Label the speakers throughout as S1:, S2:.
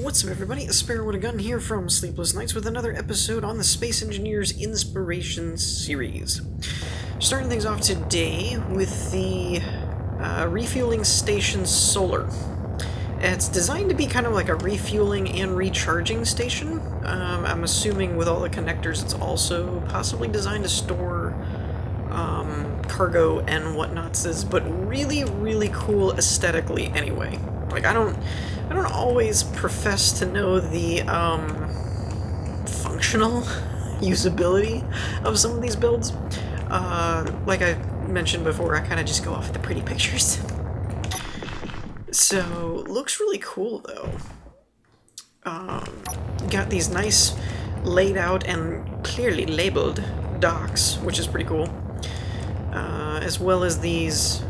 S1: What's up, everybody? A Sparrow with a Gun here from Sleepless Nights with another episode on the Space Engineers Inspiration series. Starting things off today with the Refueling Station Solar. It's designed to be kind of like a refueling and recharging station. I'm assuming with all the connectors it's also possibly designed to store cargo and whatnots, but really cool aesthetically anyway. Like, I don't always profess to know the functional usability of some of these builds. Like I mentioned before, I kind of just go off the pretty pictures. So, looks really cool though. Got these nice laid out and clearly labeled docks, which is pretty cool. As well as these,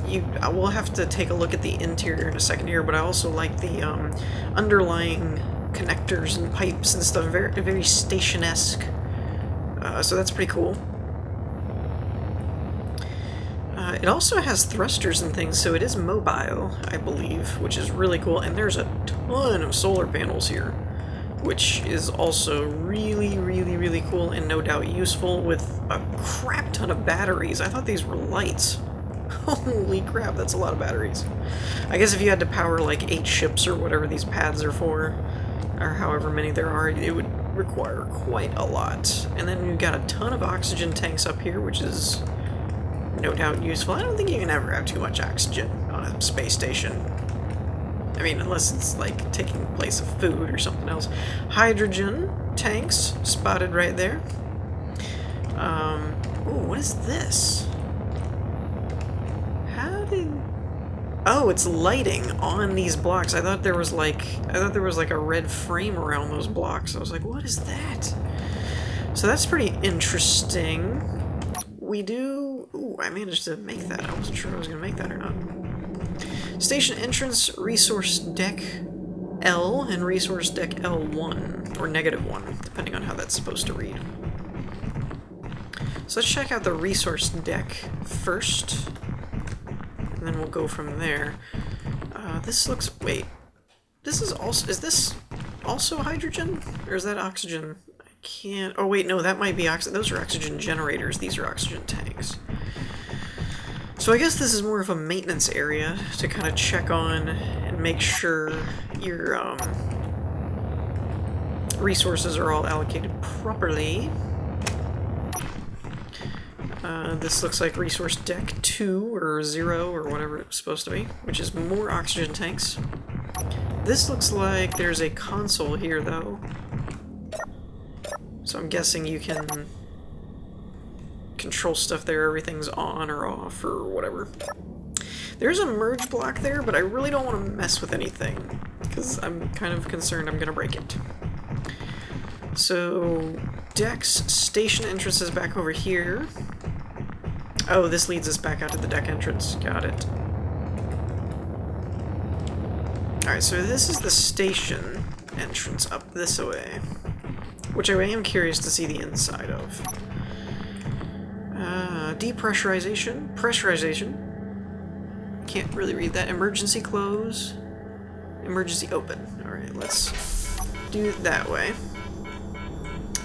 S1: we'll have to take a look at the interior in a second here, but I also like the underlying connectors and pipes and stuff, very station-esque. So that's pretty cool. It also has thrusters and things, so it is mobile, I believe, which is really cool. And there's a ton of solar panels here, which is also really cool and no doubt useful, with a crap ton of batteries. I thought these were lights. Holy crap, that's a lot of batteries. I guess if you had to power like 8 ships or whatever these pads are for, or however many there are, it would require quite a lot. And then you've got a ton of oxygen tanks up here, which is no doubt useful. I don't think you can ever have too much oxygen on a space station. I mean, unless it's like taking the place of food or something else. Hydrogen tanks spotted right there. Ooh, what is this? Oh, it's lighting on these blocks. I thought there was like a red frame around those blocks. I was like, what is that? So that's pretty interesting. We do... Ooh, I managed to make that. I wasn't sure I was going to make that or not. Station entrance, resource deck L, and resource deck L1, or -1, depending on how that's supposed to read. So let's check out the resource deck first, and then we'll go from there. This looks... Wait. This is also... Is this also hydrogen? Or is that oxygen? I can't... Oh, wait, no, that might be oxygen. Those are oxygen generators. These are oxygen tanks. So I guess this is more of a maintenance area to kind of check on and make sure your resources are all allocated properly. This looks like resource deck 2 or 0 or whatever it's supposed to be, which is more oxygen tanks. This looks like there's a console here though, so I'm guessing you can control stuff there, everything's on or off or whatever. There's a merge block there, but I really don't want to mess with anything because I'm kind of concerned I'm gonna break it. So decks, station entrance is back over here. Oh, this leads us back out to the deck entrance. Got it. Alright, so this is the station entrance up this way, which I am curious to see the inside of. Depressurization, pressurization. Can't really read that. Emergency close. Emergency open. Alright, let's do it that way.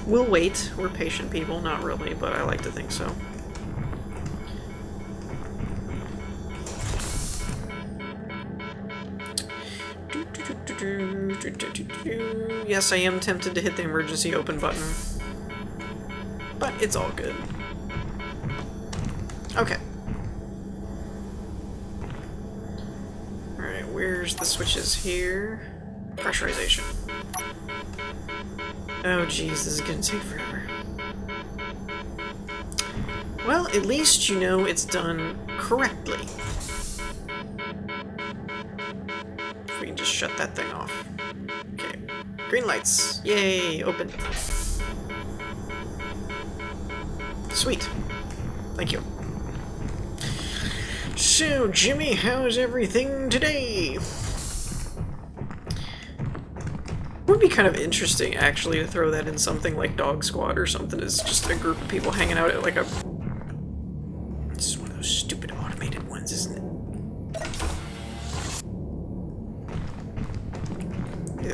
S1: We'll wait. We're patient people. Not really, but I like to think so. Yes, I am tempted to hit the emergency open button, but it's all good. Okay. Alright, where's the switches here? Pressurization. Oh jeez, this is gonna take forever. Well, at least you know it's done correctly. If we can just shut that thing off. Okay. Green lights. Yay, open. Sweet. Thank you. So, Jimmy, how's everything today? Would be kind of interesting, actually, to throw that in something like Dog Squad or something. It's just a group of people hanging out at like a... This is one of those stupid automated ones, isn't it?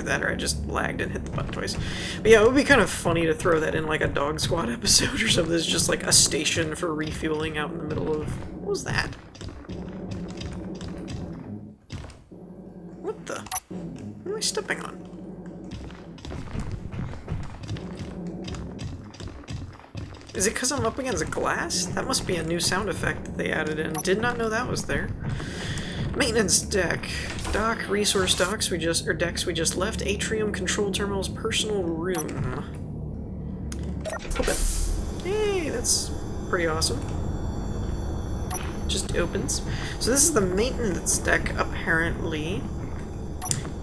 S1: Either that or I just lagged and hit the button twice. But yeah, it would be kind of funny to throw that in like a Dog Squad episode or something. It's just like a station for refueling out in the middle of... What was that? What the? What am I stepping on? Is it because I'm up against glass? That must be a new sound effect that they added in. Did not know that was there. Maintenance deck. Dock, resource docks decks we just left. Atrium, control terminals, personal room. Open. Hey, that's pretty awesome. Just opens. So this is the maintenance deck, apparently.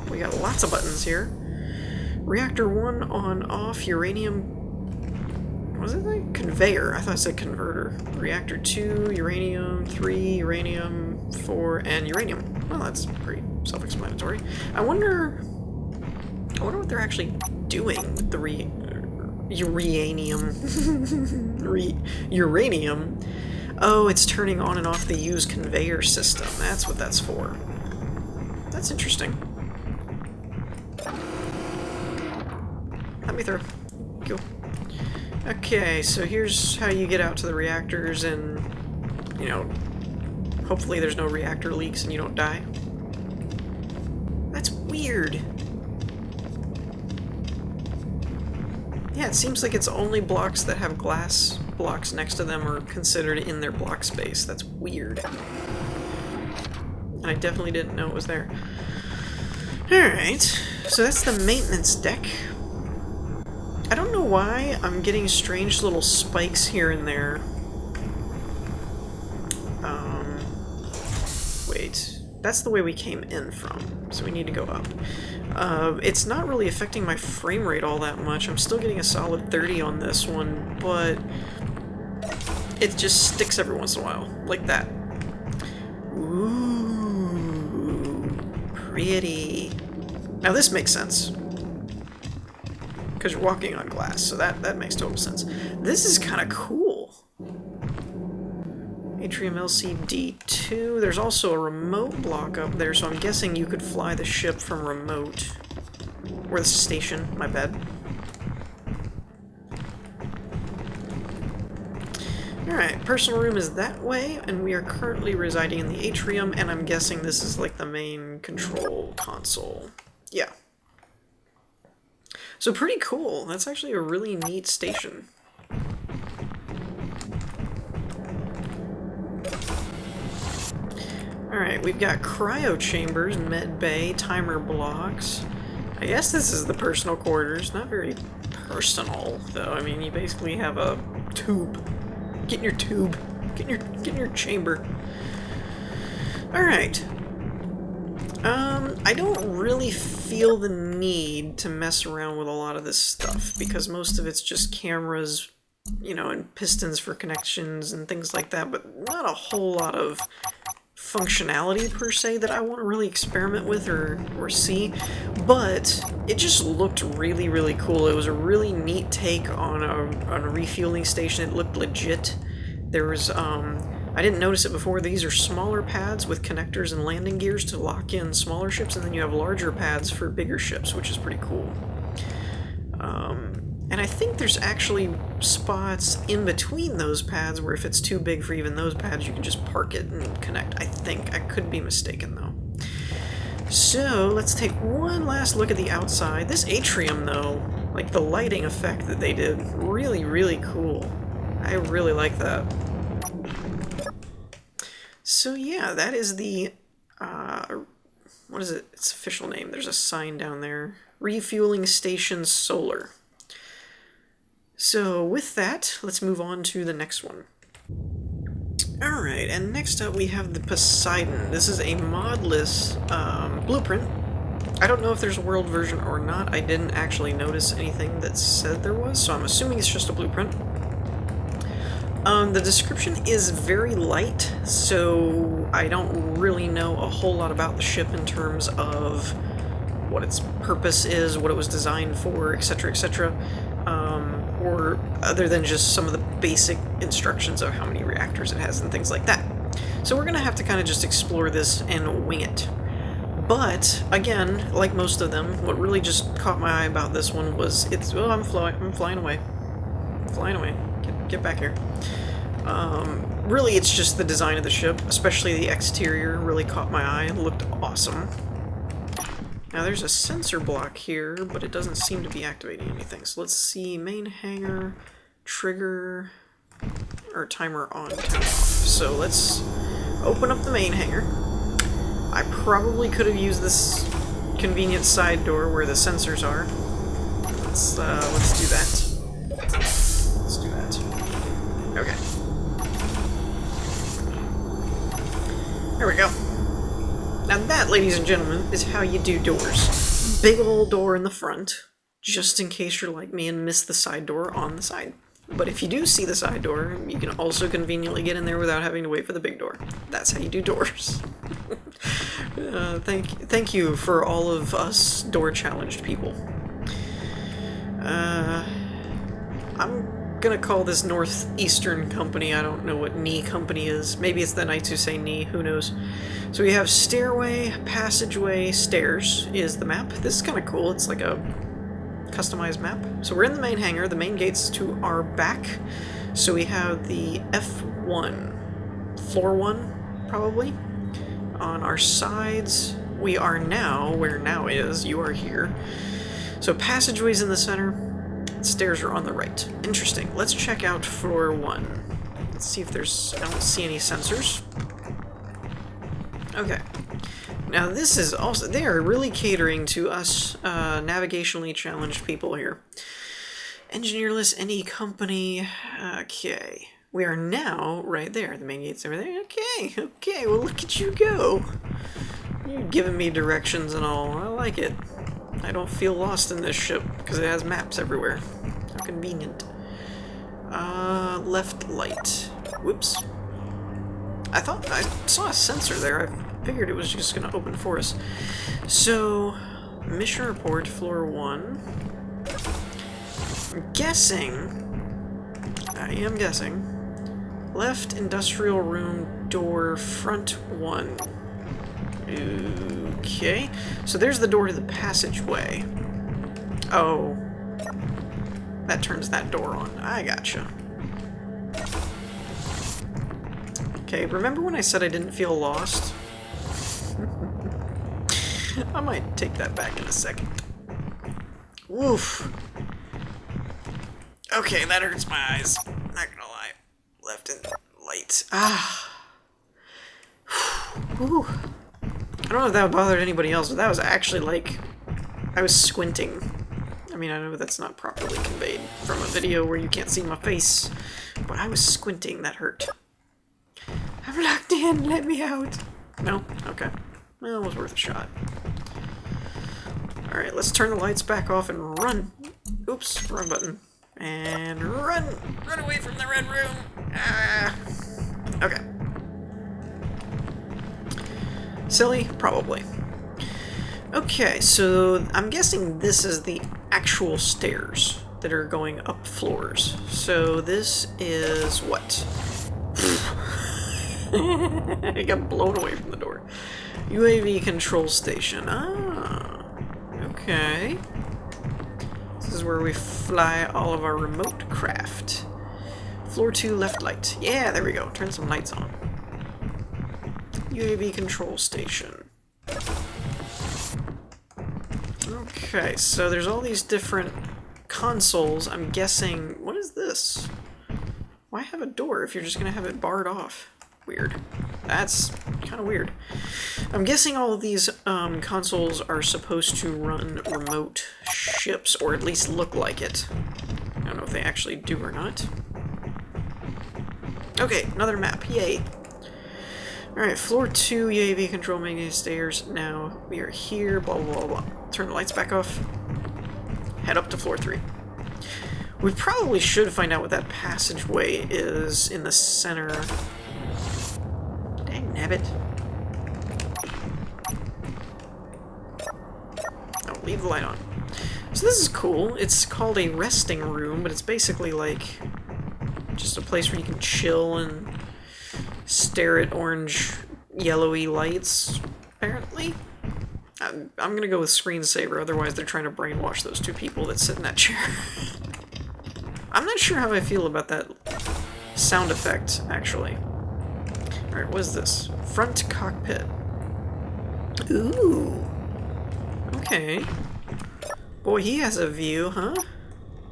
S1: We got lots of buttons here. Reactor 1 on, off, uranium... Was it like conveyor? I thought it said converter. Reactor 2, uranium 3, uranium 4, and uranium. Well, that's pretty self-explanatory. I wonder what they're actually doing with the uranium. Uranium. Oh, it's turning on and off the use conveyor system. That's what that's for. That's interesting. Let me through. Go. Okay, so here's how you get out to the reactors and, you know, hopefully there's no reactor leaks and you don't die. That's weird. Yeah, it seems like it's only blocks that have glass blocks next to them are considered in their block space. That's weird. And I definitely didn't know it was there. Alright, so that's the maintenance deck. I don't know why I'm getting strange little spikes here and there. Wait. That's the way we came in from, so we need to go up. It's not really affecting my frame rate all that much. I'm still getting a solid 30 on this one, but it just sticks every once in a while, like that. Ooh, pretty. Now this makes sense. Because you're walking on glass, so that makes total sense. This is kind of cool. Atrium LCD2. There's also a remote block up there, so I'm guessing you could fly the ship from remote. Or the station, my bad. Alright, personal room is that way, and we are currently residing in the atrium, and I'm guessing this is like the main control console. Yeah. So pretty cool. That's actually a really neat station. Alright, we've got cryo chambers, med bay, timer blocks. I guess this is the personal quarters. Not very personal, though. I mean, you basically have a tube. Get in your tube. Get in your chamber. Alright. I don't really feel the need to mess around with a lot of this stuff, because most of it's just cameras, you know, and pistons for connections and things like that, but not a whole lot of functionality per se that I want to really experiment with or see. But it just looked really, really cool. It was a really neat take on a refueling station. It looked legit. There was, I didn't notice it before, these are smaller pads with connectors and landing gears to lock in smaller ships, and then you have larger pads for bigger ships, which is pretty cool. And I think there's actually spots in between those pads where if it's too big for even those pads, you can just park it and connect, I think. I could be mistaken, though. So, let's take one last look at the outside. This atrium, though, like the lighting effect that they did, really, really cool. I really like that. So yeah, that is the, what is it? Its official name. There's a sign down there. Refueling Station Solar. So with that, let's move on to the next one. Alright, and next up we have the Poseidon. This is a modless blueprint. I don't know if there's a world version or not. I didn't actually notice anything that said there was, so I'm assuming it's just a blueprint. The description is very light, so I don't really know a whole lot about the ship in terms of what its purpose is, what it was designed for, etc., etc., or other than just some of the basic instructions of how many reactors it has and things like that. So we're going to have to kind of just explore this and wing it. But again, like most of them, what really just caught my eye about this one was it's. Oh, I'm flying away. Flying away. Get back here. Really, it's just the design of the ship, especially the exterior, really caught my eye. It looked awesome. Now there's a sensor block here, but it doesn't seem to be activating anything. So let's see, main hangar, trigger, or timer on, timer off. So let's open up the main hangar. I probably could have used this convenient side door where the sensors are. Let's do that. Let's do that. Okay. There we go. Now that, ladies and gentlemen, is how you do doors. Big old door in the front, just in case you're like me and miss the side door on the side. But if you do see the side door, you can also conveniently get in there without having to wait for the big door. That's how you do doors. Thank you for all of us door-challenged people. I'm gonna call this Northeastern Company. I don't know what NE Company is. Maybe it's the Knights who say NE, who knows. So we have stairway, passageway, stairs is the map. This is kind of cool. It's like a customized map. So we're in the main hangar. The main gate's to our back. So we have the F1, floor 1, probably. On our sides, we are now, where now is, you are here. So passageway's in the center. Stairs are on the right. Interesting. Let's check out floor 1. Let's see if there's... I don't see any sensors. Okay. Now this is also... They are really catering to us navigationally challenged people here. Engineerless NE Company. Okay. We are now right there. The main gate's over there. Okay, well look at you go. You're giving me directions and all. I like it. I don't feel lost in this ship, because it has maps everywhere. How convenient. Left light. Whoops. I thought I saw a sensor there. I figured it was just going to open for us. So, mission report, floor 1. I'm guessing, left industrial room door, front 1. Okay, so there's the door to the passageway. Oh, that turns that door on. I gotcha. Okay, remember when I said I didn't feel lost? I might take that back in a second. Woof. Okay, that hurts my eyes. Not gonna lie. Left and light. Ah. Whew. I don't know if that bothered anybody else, but that was actually like... I was squinting. I mean, I know that's not properly conveyed from a video where you can't see my face, but I was squinting. That hurt. I'm locked in! Let me out! No? Okay. Well, it was worth a shot. Alright, let's turn the lights back off and run! Oops, wrong button. And run! Run away from the red room! Ah! Okay. Silly? Probably. Okay, so I'm guessing this is the actual stairs that are going up floors. So this is what? I got blown away from the door. UAV control station. Ah, okay. This is where we fly all of our remote craft. Floor 2 left light. Yeah, there we go. Turn some lights on. UAV control station. Okay, so there's all these different consoles. I'm guessing... What is this? Why have a door if you're just going to have it barred off? Weird. That's kind of weird. I'm guessing all of these consoles are supposed to run remote ships, or at least look like it. I don't know if they actually do or not. Okay, another map. Yay. Alright, floor 2, UAV control main stairs. Now we are here, blah, blah, blah, blah. Turn the lights back off. Head up to floor 3. We probably should find out what that passageway is in the center. Dang nabbit. Oh, leave the light on. So this is cool. It's called a resting room, but it's basically like just a place where you can chill and stare at orange, yellowy lights, apparently. I'm gonna go with screensaver, otherwise they're trying to brainwash those two people that sit in that chair. I'm not sure how I feel about that sound effect, actually. Alright, what is this? Front cockpit. Ooh. Okay. Boy, he has a view, huh?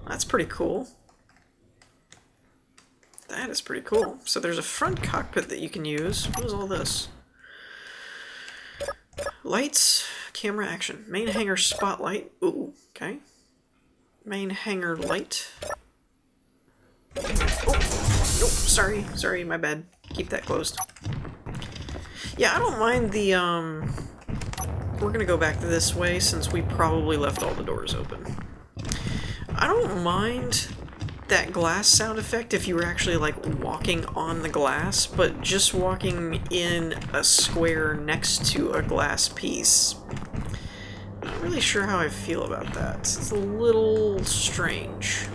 S1: That's pretty cool. That is pretty cool. So there's a front cockpit that you can use. What is all this? Lights, camera, action. Main hangar spotlight. Ooh, okay. Main hangar light. Oh, nope, sorry, my bad. Keep that closed. Yeah, I don't mind the, we're gonna go back this way since we probably left all the doors open. I don't mind that glass sound effect if you were actually, like, walking on the glass, but just walking in a square next to a glass piece. I'm not really sure how I feel about that. It's a little strange.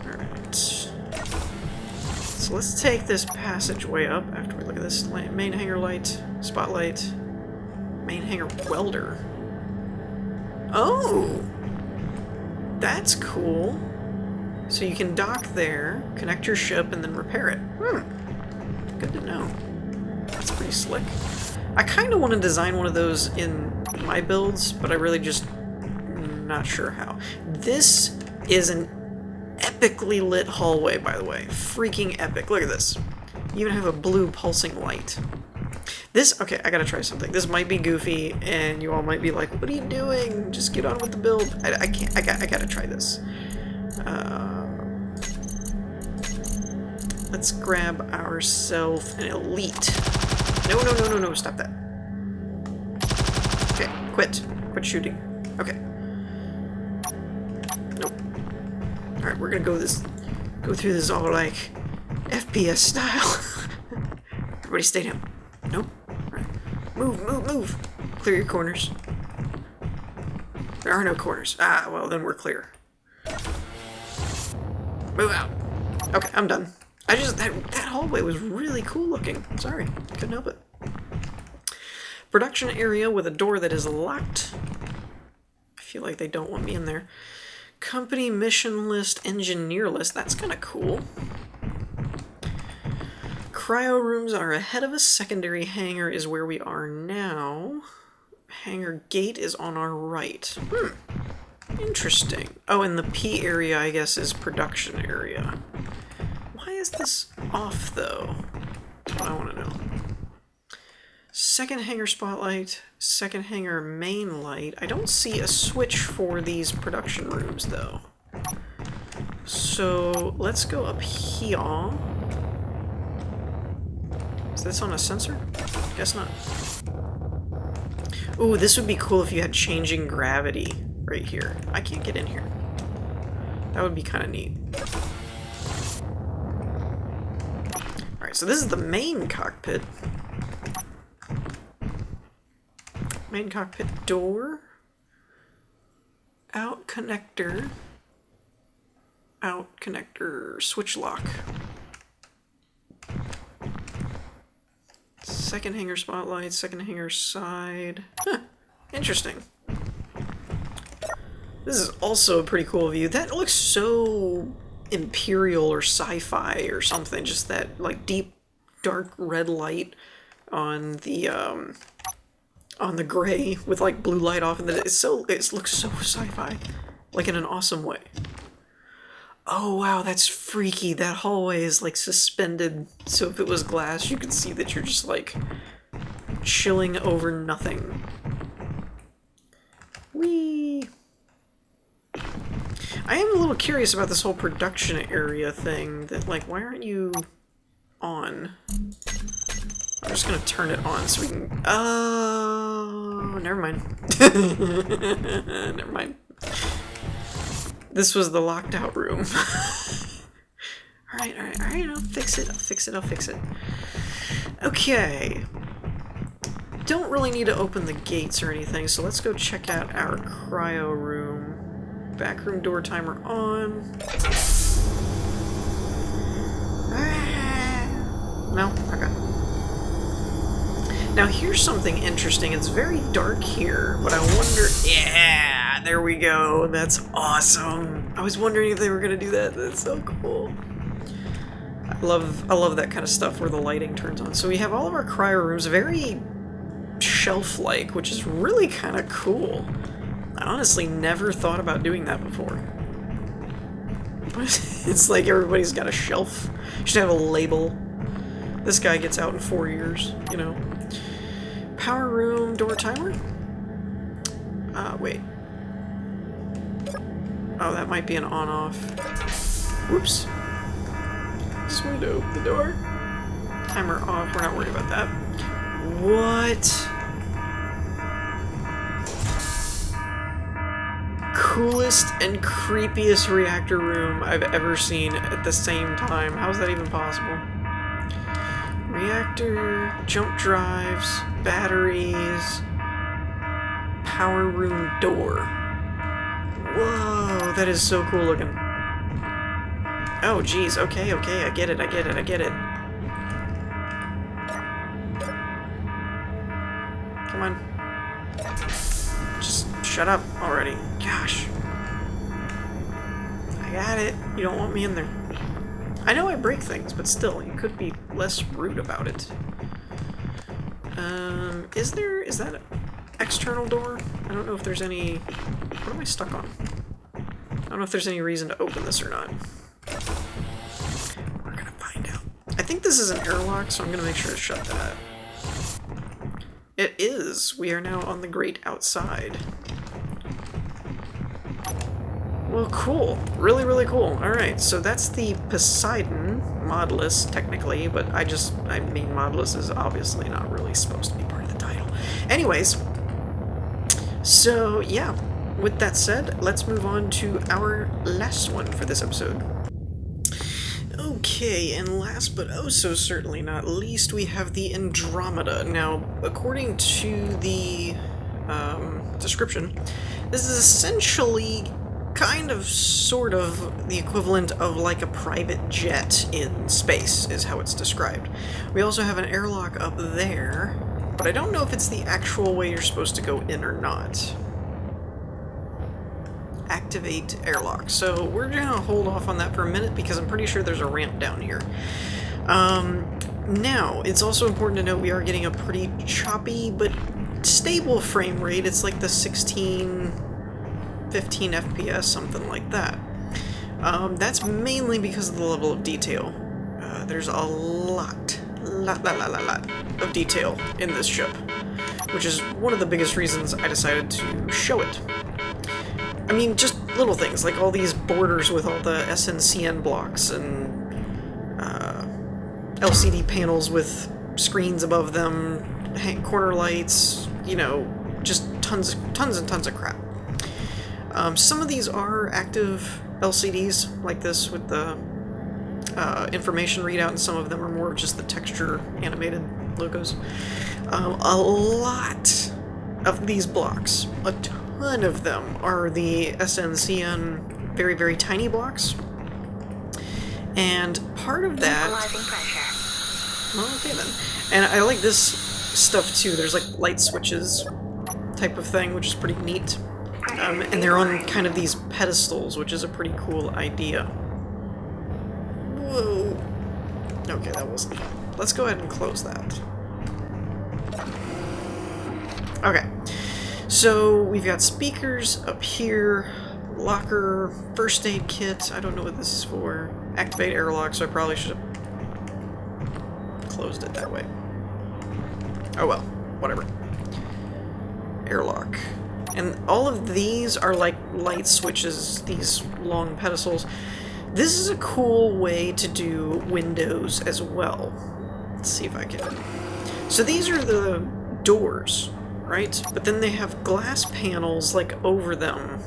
S1: Alright. So let's take this passageway up after we look at this. Main hangar light, spotlight, main hangar welder. Oh! That's cool. So you can dock there, connect your ship, and then repair it. Good to know. That's pretty slick. I kind of want to design one of those in my builds, but I really just not sure how. This is an epically lit hallway, by the way. Freaking epic. Look at this. You even have a blue pulsing light. This, okay, I gotta try something. This might be goofy, and you all might be like, what are you doing? Just get on with the build. I can't, I gotta try this. Let's grab ourselves an elite. No, stop that. Okay, quit shooting. Okay. Nope. Alright, we're gonna go through this all like FPS style. Everybody stay down. Nope. Alright. Move. Clear your corners. There are no corners. Ah, well, then we're clear. Move out. Okay, I'm done. That hallway was really cool looking. Sorry, couldn't help it. Production area with a door that is locked. I feel like they don't want me in there. Company mission list, engineer list. That's kind of cool. Cryo rooms are ahead of us. Secondary hangar is where we are now. Hangar gate is on our right. Interesting. Oh, and the P area, I guess, is production area. Why is this off, though? That's what I want to know. Second hangar spotlight, second hangar main light. I don't see a switch for these production rooms, though. So, let's go up here. Is this on a sensor? Guess not. Ooh, this would be cool if you had changing gravity right here. I can't get in here. That would be kind of neat. Alright, so this is the main cockpit. Main cockpit door. Out connector. Out connector. Switch lock. Second hangar spotlight, second hangar side. Huh, interesting. This is also a pretty cool view. That looks so imperial or sci-fi or something. Just that, like, deep, dark red light on the gray with, like, blue light off. And it looks so sci-fi. Like, in an awesome way. Oh, wow, that's freaky. That hallway is, like, suspended. So if it was glass, you could see that you're just, like, chilling over nothing. Whee! I am a little curious about this whole production area thing. That, like, why aren't you on? I'm just gonna turn it on so we can... Oh, never mind. Never mind. This was the locked out room. Alright, I'll fix it. Okay. Don't really need to open the gates or anything, so let's go check out our cryo room. Backroom door timer on. No? Okay. Now here's something interesting. It's very dark here, but I wonder... Yeah, there we go. That's awesome. I was wondering if they were gonna do that. That's so cool. I love that kind of stuff where the lighting turns on. So we have all of our cryo rooms, very shelf-like, which is really kind of cool. I honestly never thought about doing that before. It's like everybody's got a shelf. You should have a label. This guy gets out in 4 years, you know. Power room door timer? Wait. Oh, that might be an on-off. Whoops. Just wanted to open the door. Timer off. We're not worried about that. What? Coolest and creepiest reactor room I've ever seen at the same time. How is that even possible? Reactor, jump drives, batteries, power room door. Whoa, that is so cool looking. Oh, geez. Okay, I get it. Come on. Just shut up already. Gosh. I got it. You don't want me in there. I know I break things, but still, you could be less rude about it. Is that an external door? I don't know if there's any... What am I stuck on? I don't know if there's any reason to open this or not. We're gonna find out. I think this is an airlock, so I'm gonna make sure to shut that. It is. We are now on the great outside. Well, cool. Really, really cool. Alright, so that's the Poseidon modless, technically, but I mean, modless is obviously not really supposed to be part of the title. Anyways, so yeah, with that said, let's move on to our last one for this episode. Okay, and last but oh so certainly not least, we have the Andromeda. Now, according to the description, this is essentially kind of, sort of, the equivalent of like a private jet in space, is how it's described. We also have an airlock up there, but I don't know if it's the actual way you're supposed to go in or not. Activate airlock. So we're gonna hold off on that for a minute because I'm pretty sure there's a ramp down here. Now, it's also important to note we are getting a pretty choppy but stable frame rate. It's like the 15 FPS, something like that. That's mainly because of the level of detail. There's a lot of detail in this ship, which is one of the biggest reasons I decided to show it. I mean, just little things, like all these borders with all the SNCN blocks and LCD panels with screens above them, corner lights, you know, just tons and tons of crap. Some of these are active LCDs, like this, with the information readout, and some of them are more just the texture animated logos. A lot of these blocks, a ton of them, are the SNCN very, very tiny blocks. And part of that... Well, okay then. And I like this stuff too. There's like light switches type of thing, which is pretty neat. And they're on kind of these pedestals, which is a pretty cool idea. Whoa. Okay, that wasn't fun. Let's go ahead and close that. Okay. So, we've got speakers up here, locker, first aid kit. I don't know what this is for. Activate airlock, so I probably should have closed it that way. Oh well, whatever. Airlock. And all of these are like light switches, these long pedestals. This is a cool way to do windows as well. Let's see if I can... So these are the doors, right? But then they have glass panels like over them,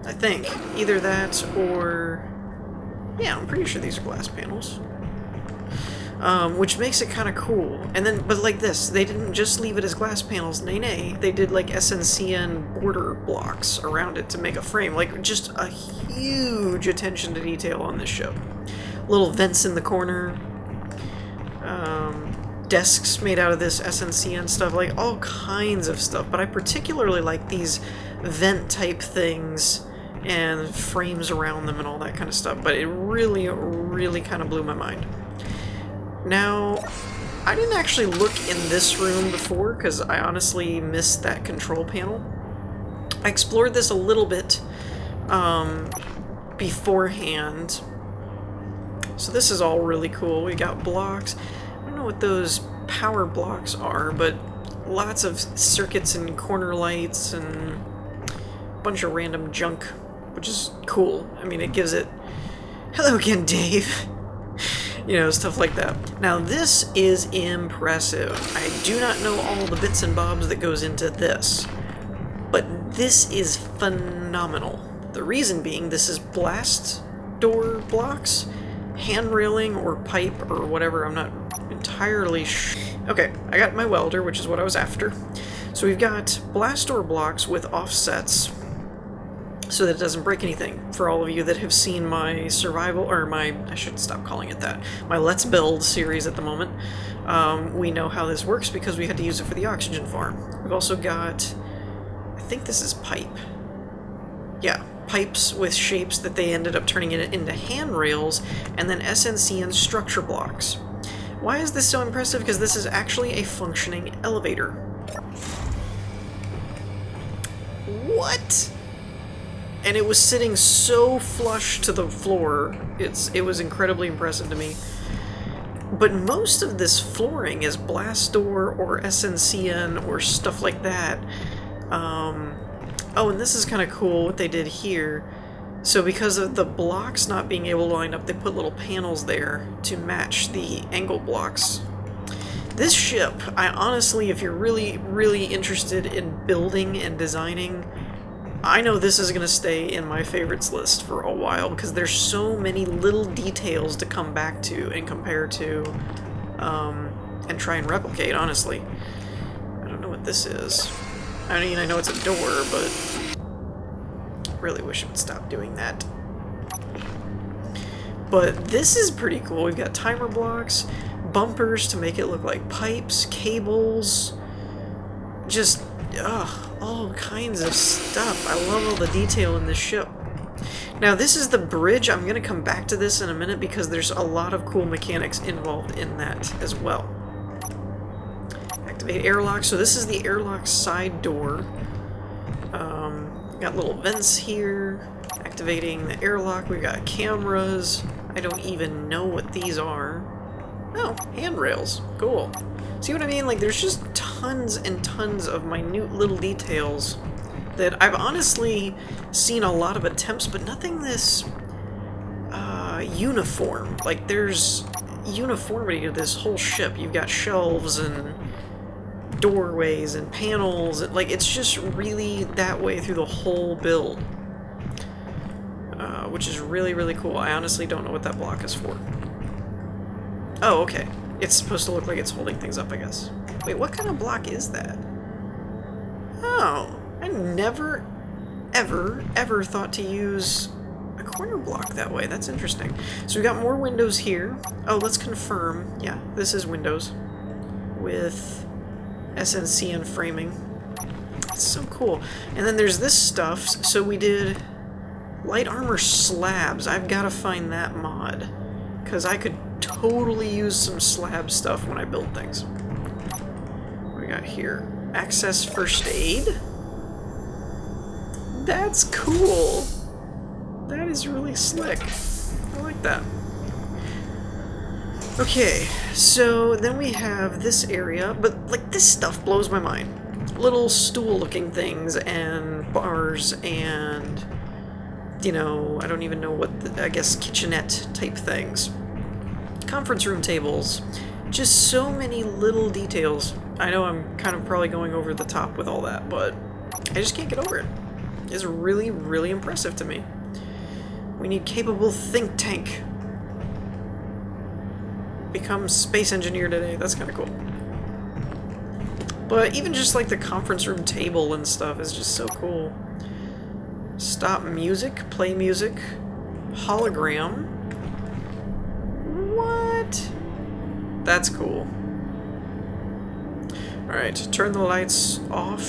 S1: I think. Either that or... Yeah, I'm pretty sure these are glass panels. Which makes it kind of cool. And then, but like this, they didn't just leave it as glass panels, nay, they did like SNCN border blocks around it to make a frame. Like, just a huge attention to detail on this ship. Little vents in the corner. desks made out of this SNCN stuff, like all kinds of stuff, but I particularly like these vent type things and frames around them and all that kind of stuff, but it really, really kind of blew my mind. Now, I didn't actually look in this room before because I honestly missed that control panel. I explored this a little bit beforehand. So this is all really cool. We got blocks. I don't know what those power blocks are, but lots of circuits and corner lights and a bunch of random junk, which is cool. I mean, it gives it... Hello again, Dave. You know, stuff like that. Now, this is impressive. I do not know all the bits and bobs that goes into this, but this is phenomenal. The reason being, this is blast door blocks, hand railing or pipe or whatever, I'm not entirely sure. Okay, I got my welder, which is what I was after. So we've got blast door blocks with offsets so that it doesn't break anything. For all of you that have seen my survival, or my, I should stop calling it that, my Let's Build series at the moment, we know how this works because we had to use it for the oxygen farm. We've also got, I think this is pipe. Yeah, pipes with shapes that they ended up turning it into handrails, and then SNCN structure blocks. Why is this so impressive? Because this is actually a functioning elevator. What? And it was sitting so flush to the floor, it was incredibly impressive to me. But most of this flooring is blast door or SNCN or stuff like that. Oh, and this is kind of cool what they did here. So because of the blocks not being able to line up, they put little panels there to match the angle blocks. This ship, I honestly, if you're really, really interested in building and designing, I know this is going to stay in my favorites list for a while because there's so many little details to come back to and compare to and try and replicate, honestly. I don't know what this is. I mean, I know it's a door, but I really wish it would stop doing that. But this is pretty cool. We've got timer blocks, bumpers to make it look like pipes, cables, just, all kinds of stuff. I love all the detail in this ship. Now, this is the bridge. I'm going to come back to this in a minute because there's a lot of cool mechanics involved in that as well. Activate airlock. So this is the airlock side door. Got little vents here. Activating the airlock. We got cameras. I don't even know what these are. Oh, handrails. Cool. See what I mean? Like, there's just tons and tons of minute little details that I've honestly seen a lot of attempts, but nothing this uniform. Like, there's uniformity to this whole ship. You've got shelves and doorways and panels. Like, it's just really that way through the whole build, which is really, really cool. I honestly don't know what that block is for. Oh, okay. It's supposed to look like it's holding things up, I guess. Wait, what kind of block is that? Oh, I never, ever thought to use a corner block that way. That's interesting. So we've got more windows here. Oh, let's confirm. Yeah, this is windows with SNCN framing. It's so cool. And then there's this stuff. So we did light armor slabs. I've got to find that mod because I could totally use some slab stuff when I build things. What do we got here? Access first aid? That's cool. That is really slick. I like that. Okay, so then we have this area, but like this stuff blows my mind. Little stool looking things and bars and, you know, I don't even know what, I guess kitchenette type things. Conference room tables, just so many little details. I know I'm kind of probably going over the top with all that, but I just can't get over it. It's really, really impressive to me. We need capable think tank. Become space engineer today. That's kind of cool. But even just like the conference room table and stuff is just so cool. Stop music, play music, hologram. What? That's cool. Alright, turn the lights off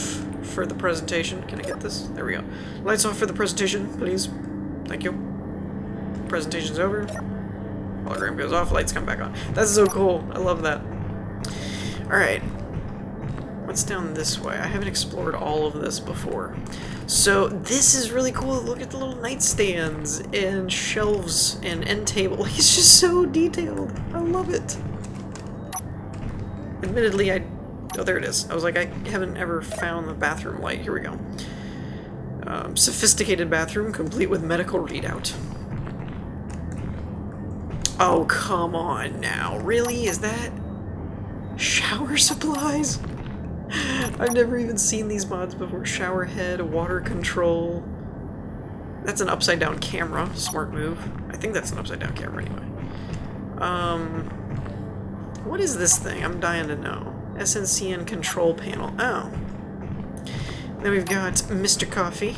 S1: for the presentation. Can I get this? There we go. Lights off for the presentation, please. Thank you. Presentation's over. Hologram goes off, lights come back on. That's so cool. I love that. Alright. What's down this way? I haven't explored all of this before. So this is really cool. Look at the little nightstands and shelves and end table. It's just so detailed. I love it. Admittedly, oh, there it is. I was like, I haven't ever found the bathroom light. Here we go. Sophisticated bathroom, complete with medical readout. Oh, come on now. Really? Is that shower supplies? I've never even seen these mods before. Shower head, water control. That's an upside down camera. Smart move. I think that's an upside down camera anyway. What is this thing? I'm dying to know. SNCN control panel. Oh. Then we've got Mr. Coffee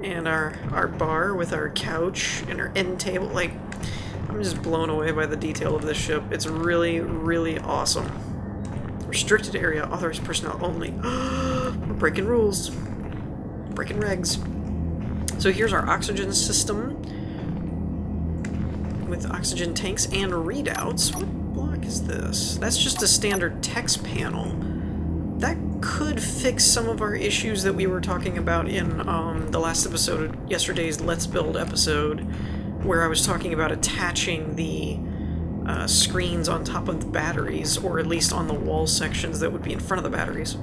S1: and our bar with our couch and our end table. Like, I'm just blown away by the detail of this ship. It's really, really awesome. Restricted area, authorized personnel only. We're breaking rules. Breaking regs. So here's our oxygen system with oxygen tanks and readouts. What block is this? That's just a standard text panel. That could fix some of our issues that we were talking about in the last episode, yesterday's Let's Build episode, where I was talking about attaching the screens on top of the batteries, or at least on the wall sections that would be in front of the batteries.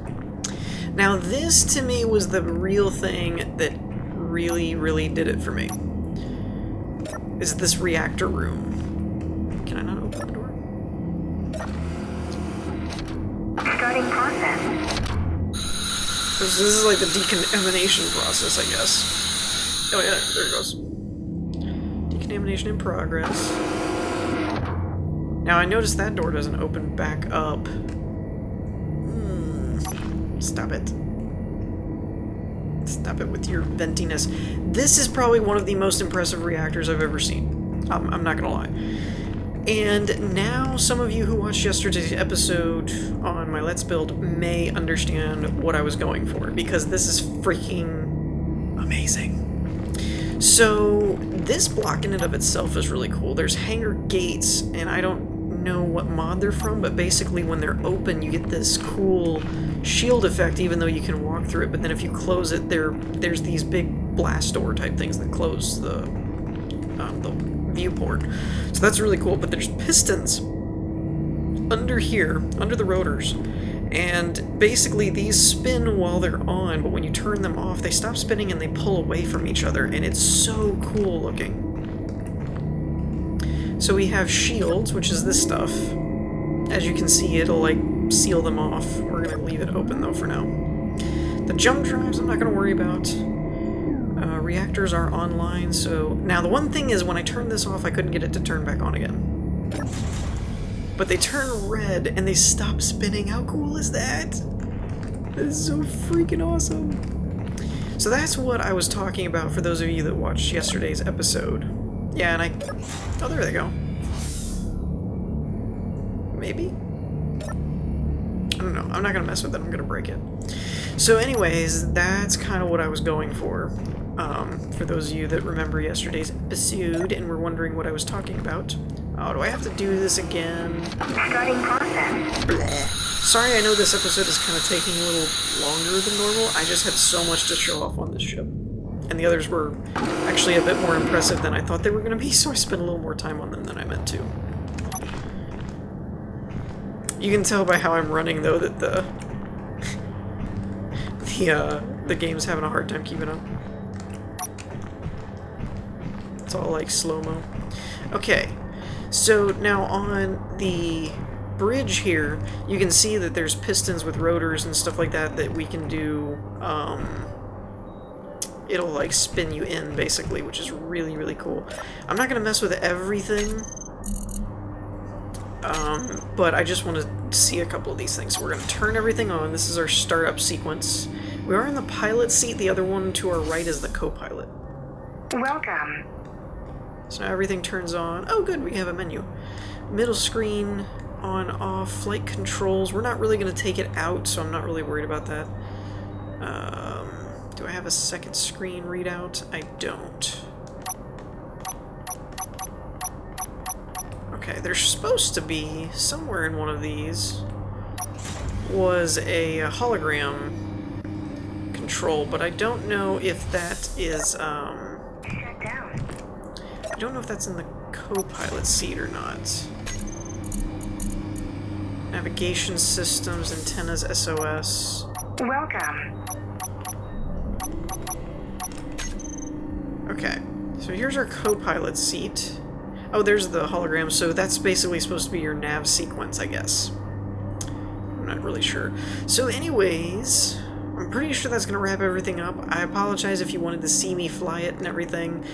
S1: Now this, to me, was the real thing that really, really did it for me. Is this reactor room. Can I not open the door?
S2: Starting process.
S1: This is like the decontamination process, I guess. Oh yeah, there it goes. Decontamination in progress. Now I noticed that door doesn't open back up. Stop it. Stop it with your ventiness. This is probably one of the most impressive reactors I've ever seen. I'm not gonna lie. And now some of you who watched yesterday's episode on my Let's Build may understand what I was going for, because this is freaking amazing. So this block in and of itself is really cool. There's hangar gates, and I don't know what mod they're from, but basically when they're open you get this cool shield effect even though you can walk through it, but then if you close it, there's these big blast door type things that close the viewport. So that's really cool, but there's pistons under here, under the rotors, and basically these spin while they're on, but when you turn them off they stop spinning and they pull away from each other, and it's so cool looking. So we have shields, which is this stuff. As you can see, it'll like seal them off. We're gonna leave it open though for now. The jump drives I'm not gonna worry about. Reactors are online, so... Now the one thing is, when I turned this off I couldn't get it to turn back on again. But they turn red and they stop spinning. How cool is that? That is so freaking awesome. So that's what I was talking about for those of you that watched yesterday's episode. Yeah, and oh, there they go. Maybe? I don't know. I'm not gonna mess with it. I'm gonna break it. So anyways, that's kind of what I was going for. For those of you that remember yesterday's episode and were wondering what I was talking about. Oh, do I have to do this again?
S2: Starting process.
S1: Bleh. Sorry, I know this episode is kind of taking a little longer than normal. I just had so much to show off on this ship. And the others were actually a bit more impressive than I thought they were going to be, so I spent a little more time on them than I meant to. You can tell by how I'm running, though, that the game's having a hard time keeping up. It's all like slow-mo. Okay, so now on the bridge here, you can see that there's pistons with rotors and stuff like that that we can do. It'll like spin you in basically, which is really, really cool. I'm not gonna mess with everything, but I just want to see a couple of these things. So we're gonna turn everything on. This is our startup sequence. We are in the pilot seat. The other one to our right is the co-pilot.
S2: Welcome.
S1: So now everything turns on. Oh good, we have a menu. Middle screen, On, off, flight controls. We're not really going to take it out, so I'm not really worried about that. Do I have a second screen readout? I don't. Okay, there's supposed to be, somewhere in one of these, was a hologram control, but I don't know if that is,
S2: Shut down.
S1: I don't know if that's in the co-pilot seat or not. Navigation systems, antennas, SOS.
S2: Welcome.
S1: Okay, so here's our co-pilot seat. Oh, there's the hologram, so that's basically supposed to be your nav sequence, I guess. I'm not really sure. So anyways, I'm pretty sure that's going to wrap everything up. I apologize if you wanted to see me fly it and everything,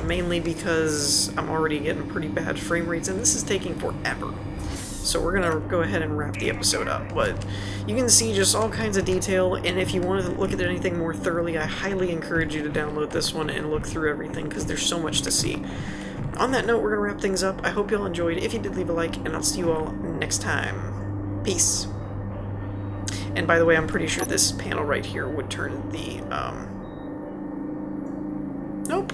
S1: mainly because I'm already getting pretty bad frame rates, and this is taking forever. So we're going to go ahead and wrap the episode up, but you can see just all kinds of detail, and if you want to look at anything more thoroughly, I highly encourage you to download this one and look through everything, because there's so much to see. On that note, we're going to wrap things up. I hope you all enjoyed. If you did, leave a like, and I'll see you all next time. Peace. And by the way, I'm pretty sure this panel right here would turn the, Nope.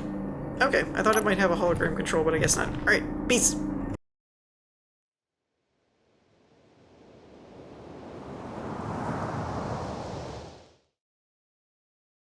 S1: Okay, I thought it might have a hologram control, but I guess not. Alright, peace.